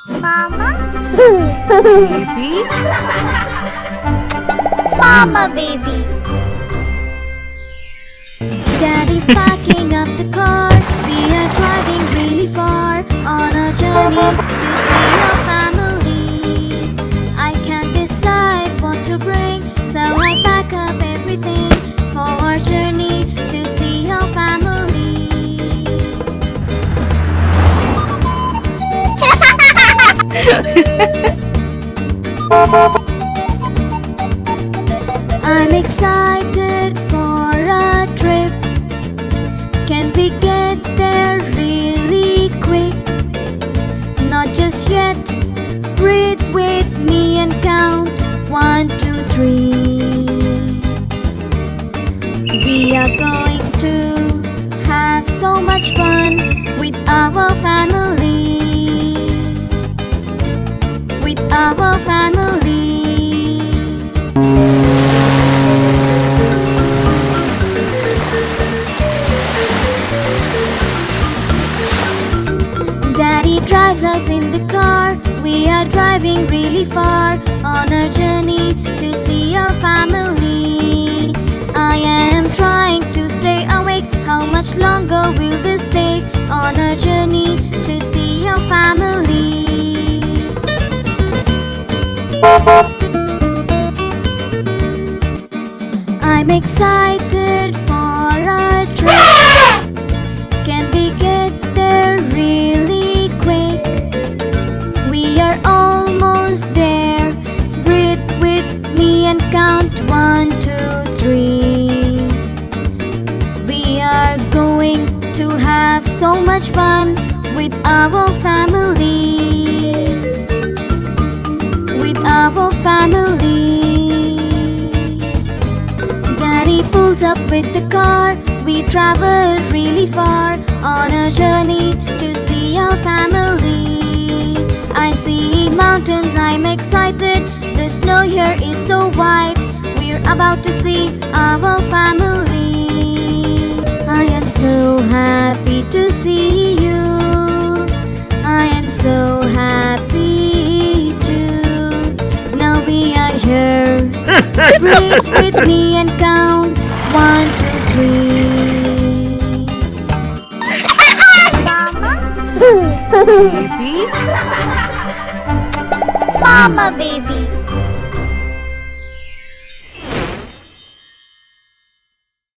Mama Baby Mama Baby. Daddy's packing up the car. We are driving really far on a journey to see our family. I can't decide what to bring, so I pack up everything for our journey to see our family. I'm excited for a trip. Can we get there really quick? Not just yet. Breathe with me and count 1, 2, 3. We are going to have so much fun with our family. With our family. Daddy drives us in the car. We are driving really far on our journey to see our family. I am trying to stay awake. How much longer will this take on our journey to see our family? I'm excited for a trip. Can we get there really quick? We are almost there. Breathe with me and count 1, 2, 3. We are going to have so much fun with our family. With our family. Daddy pulls up with the car. We traveled really far on a journey to see our family. I see mountains, I'm excited. The snow here is so white. We're about to see our family. I am so happy to see you. I am so happy too. Now we are here. Breathe with me and count 1, 2, 3. Mama Baby Mama Baby.